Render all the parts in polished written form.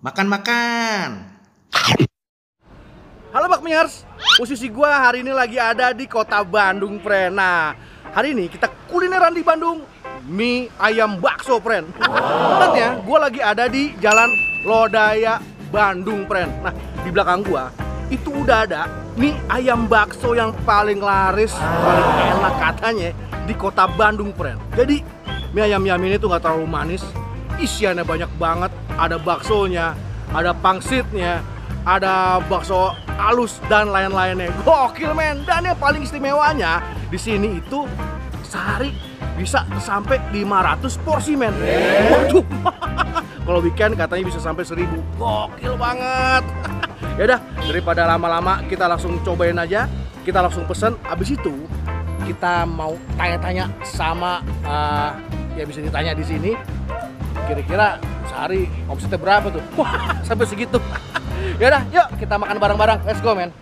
Makan-makan. Halo Bakmiers, posisi gua hari ini lagi ada di kota Bandung, friend. Nah, hari ini kita kulineran di Bandung, mie ayam bakso, friend. Tepatnya gua lagi ada di Jalan Lodaya, Bandung, friend. Nah, di belakang gua itu udah ada mie ayam bakso yang paling laris, paling enak katanya di kota Bandung, friend. Jadi mie ayam ini tuh nggak terlalu manis, isiannya banyak banget. Ada baksonya, ada pangsitnya, ada bakso halus dan lain-lainnya. Gokil, men. Dan yang paling istimewanya di sini itu sehari bisa sampai 500 porsi, men. Waduh. Kalau weekend katanya bisa sampai 1000. Gokil banget. Yaudah, daripada lama-lama kita langsung cobain aja. Kita langsung pesen. Abis itu kita mau tanya-tanya sama ya bisa ditanya di sini. Kira-kira sehari omsetnya berapa tuh? Wah, sampai segitu. Yaudah, yuk kita makan bareng-bareng. Let's go, men.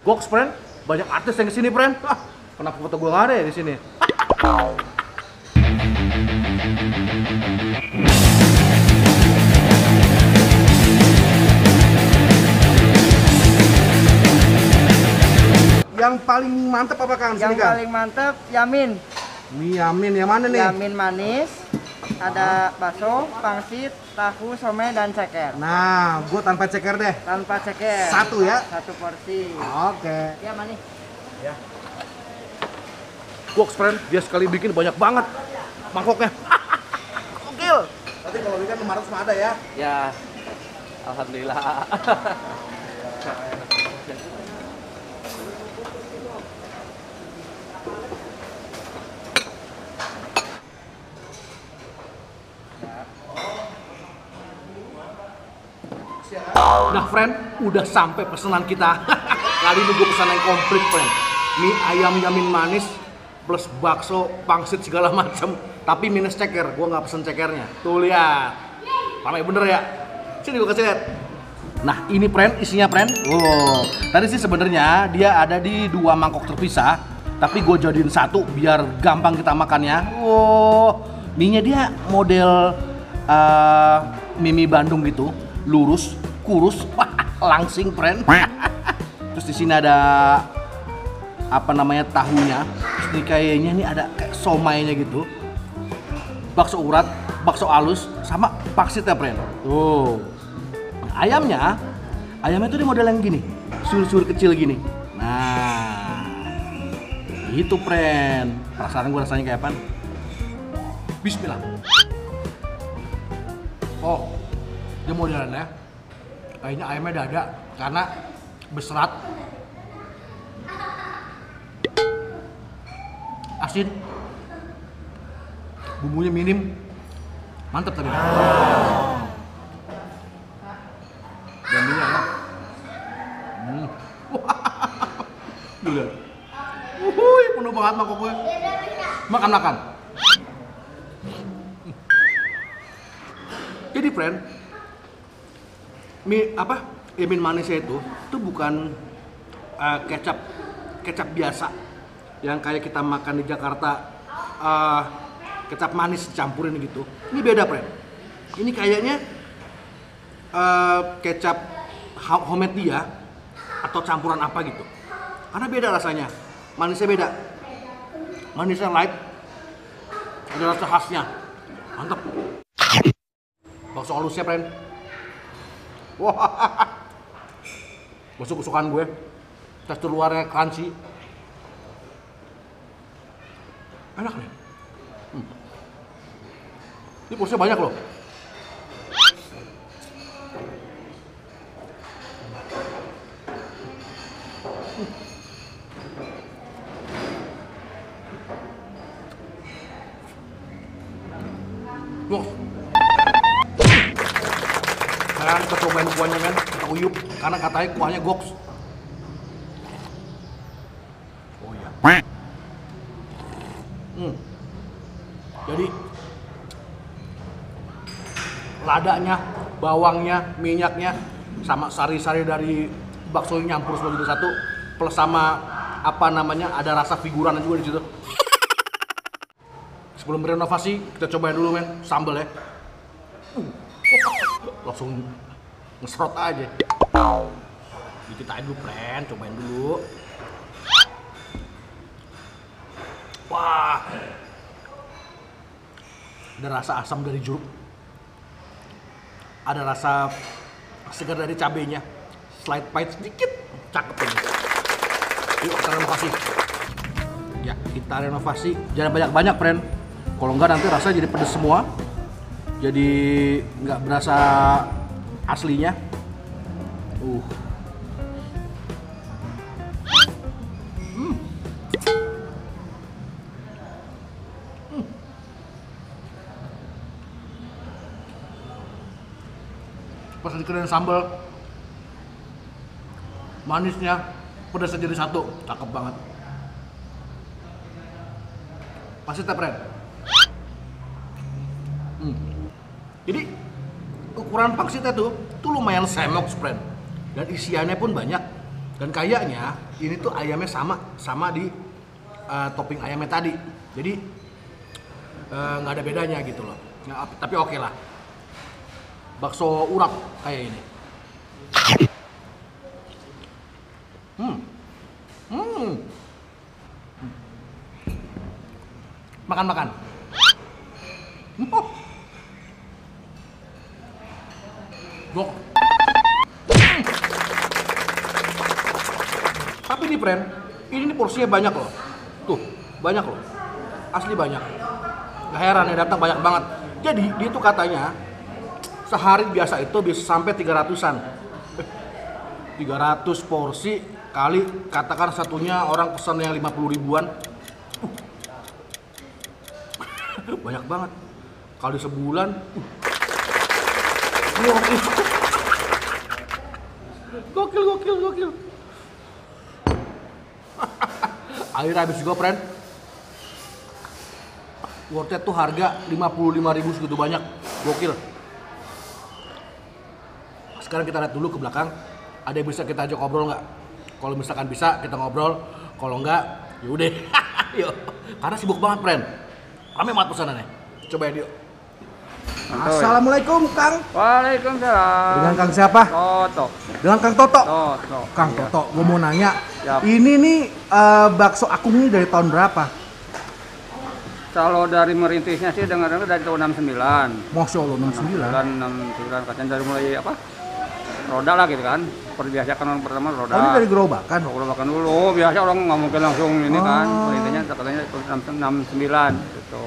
Goks, friend. Banyak artis yang kesini, friend. Kenapa foto gua nggak ada ya di sini? Yang paling mantep apa, Kang? Yang paling mantep Yamin. Mie Yamin yang mana nih? Yamin manis, ada bakso, pangsit, tahu, somai, dan ceker. Nah, gua tanpa ceker deh. Tanpa ceker. Satu ya? Satu porsi. Oke. Ya, manis. Ya. Goks, friend, dia sekali bikin banyak banget mangkoknya. Gokil. Nanti kalau weekend 500 mah ada ya? Ya, alhamdulillah. Nah, friend, udah sampai pesanan kita. Kali ini gue pesan yang komplit, friend. Mie ayam Yamin manis plus bakso, pangsit segala macam, tapi minus ceker. Gue nggak pesen cekernya. Tuh lihat, ramai bener ya. Sini gue kasih lihat. Nah, ini, friend, isinya, friend. Oh, tadi sih sebenarnya dia ada di 2 mangkok terpisah, tapi gue jadiin satu biar gampang kita makannya. Oh, mie-nya dia model mie Bandung gitu, lurus, kurus, langsing, friend. Terus di sini ada apa namanya tahunya. Terus ini kayaknya ini ada kayak somainya gitu. Bakso urat, bakso halus, sama pangsitnya, friend. Tuh. Ayamnya itu di model yang gini, sur-sur kecil gini. Nah, itu, friend. Penasaran gue rasanya kayak apa? Bismillah. Oh, dia modelannya kayaknya ayamnya dada karena berserat, asin, bumbunya minim, mantep tadi. Dan ini enak. Gila. Penuh banget mangkok gue. Makan. Jadi, friend, mie apa? Yamin manisnya itu bukan kecap biasa yang kayak kita makan di Jakarta, kecap manis campurin gitu. Ini beda, friend. Ini kayaknya kecap homemade dia atau campuran apa gitu. Karena beda rasanya. Manisnya beda. Manisnya light. Ada rasa khasnya. Mantap. Bakso halusnya, friend. Wah. Bakso kesukaan gue. Tekstur luarnya crunchy. Enak nih. Ini porsinya banyak loh. Wah. Sekarang kita cobain kuahnya, men. Kita uyup karena katanya kuahnya goks. Oh iya. Jadi ladanya, bawangnya, minyaknya, sama sari-sari dari bakso nyampur semua jadi satu, plus sama apa namanya, ada rasa figuran juga di situ. Sebelum renovasi, kita cobain dulu men, sambal ya. Langsung ngeserot aja. Dikit aja dulu, friend, cobain dulu. Wah, ada rasa asam dari jeruk, ada rasa segar dari cabenya, slight pahit sedikit, cakep ini. Yuk kita renovasi. Ya kita renovasi, jangan banyak-banyak friend. Kalau enggak nanti rasanya jadi pedes semua, jadi nggak berasa aslinya. Pas dikenain sambal, manisnya pedasnya jadi satu, cakep banget. Pasti teh friend. Jadi ukuran pangsitnya tuh lumayan semok friend, dan isiannya pun banyak. Dan kayaknya ini tuh ayamnya sama di topping ayamnya tadi. Jadi nggak ada bedanya gitu loh. Nah, tapi oke lah. Bakso urap kayak ini. Makan. Gok. Tapi nih friend, ini porsinya banyak loh. Tuh, banyak loh. Asli banyak. Gak heran ya datang banyak banget. Jadi dia tuh katanya sehari biasa itu bisa sampai 300-an. 300 porsi kali katakan satunya orang pesan yang 50 ribuan. Banyak banget. Kali sebulan. Gokil. Akhirnya habis juga friend. Worth it tuh harga 55.000 segitu banyak. Gokil. Sekarang kita lihat dulu ke belakang, ada yang bisa kita ajak ngobrol nggak? Kalau misalkan bisa, kita ngobrol. Kalau nggak, yaudah. Yuk. Karena sibuk banget, friend. Rame banget pesanannya. Coba ya, yuk. Assalamualaikum, Kang. Waalaikumsalam. Dengan Kang siapa? Toto. Dengan Kang Toto. Toto. Kang Iya. Toto, gue mau nanya. Siap. Ini nih bakso Akung ini dari tahun berapa? Kalau dari merintisnya sih dengar-dengar dari tahun 69. Masya Allah, 69. Dan 69 katanya dari mulai apa? Roda lah gitu kan. Perbiasakan orang pertama roda. Oh, ini dari gerobakan? Gerobakan dulu. Biasa orang nggak mungkin langsung ini kan. Merintisnya katanya tahun 69 gitu.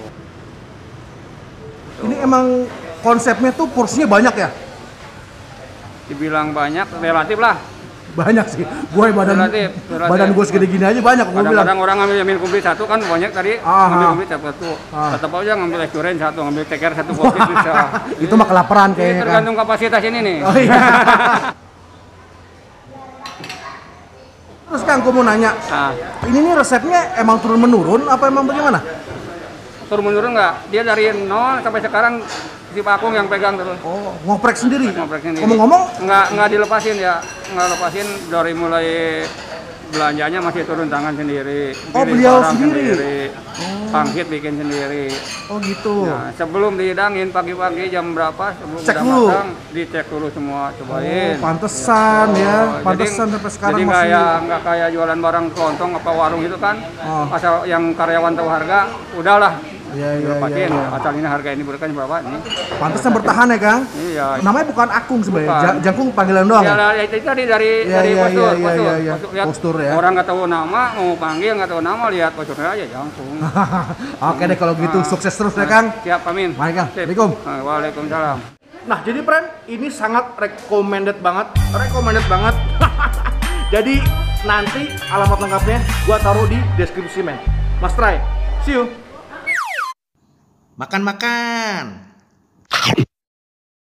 Ini emang konsepnya tuh porsinya banyak ya? Dibilang banyak, relatif lah. Banyak sih. Gue Relatif. badan gue segede gini aja banyak. Gue bilang. Kadang-kadang orang ngambil yamin kumplit satu kan banyak tadi. Ngambil kumplit satu. Tetap aja ngambil es durian satu, ngambil ceker satu kopi bisa. Itu mah kelaparan Ini kayaknya kan. tergantung kapasitas ini nih. Oh iya. Terus Kang, gue mau nanya. Nah, Ini nih resepnya emang turun menurun apa emang bagaimana? turun menurun nggak? Dia dari nol sampai sekarang si Pak Akung yang pegang terus. Oh, ngoprek sendiri. Ngoprek sendiri. Ngomong-ngomong, Nggak dilepasin ya, nggak lepasin dari mulai belanjanya masih turun tangan sendiri. Oh, Kirim beliau barang sendiri? Pangsit bikin sendiri. oh gitu. Nah, sebelum dihidangin pagi-pagi jam berapa sebelum Cek udah dulu. matang, dicek dulu semua, cobain. Pantesan ya, Oh, pantesan sampai sekarang jadi masih. nggak kayak jualan barang kelontong apa warung itu kan. Oh. Asal yang karyawan tahu harga, udahlah. Iya. Lepasin, asal ini harga ini berikan berapa ini. Pantesan bertahan ya Kang. Iya. Namanya bukan Akung sebenarnya, Bukan. Jangkung panggilan doang. Ya, Ya? itu tadi dari Iya, postur, iya, postur. iya. Lihat, Postur ya. Orang nggak tahu nama, mau panggil nggak tahu nama, lihat posturnya aja Jangkung. Oke deh kalau gitu, sukses terus ya Kang. Siap, amin. Mari, Kang. Sip. Assalamualaikum. Waalaikumsalam. Nah, jadi friend, ini sangat recommended banget. Jadi nanti alamat lengkapnya gua taruh di deskripsi men. Mas try. See you. Makan.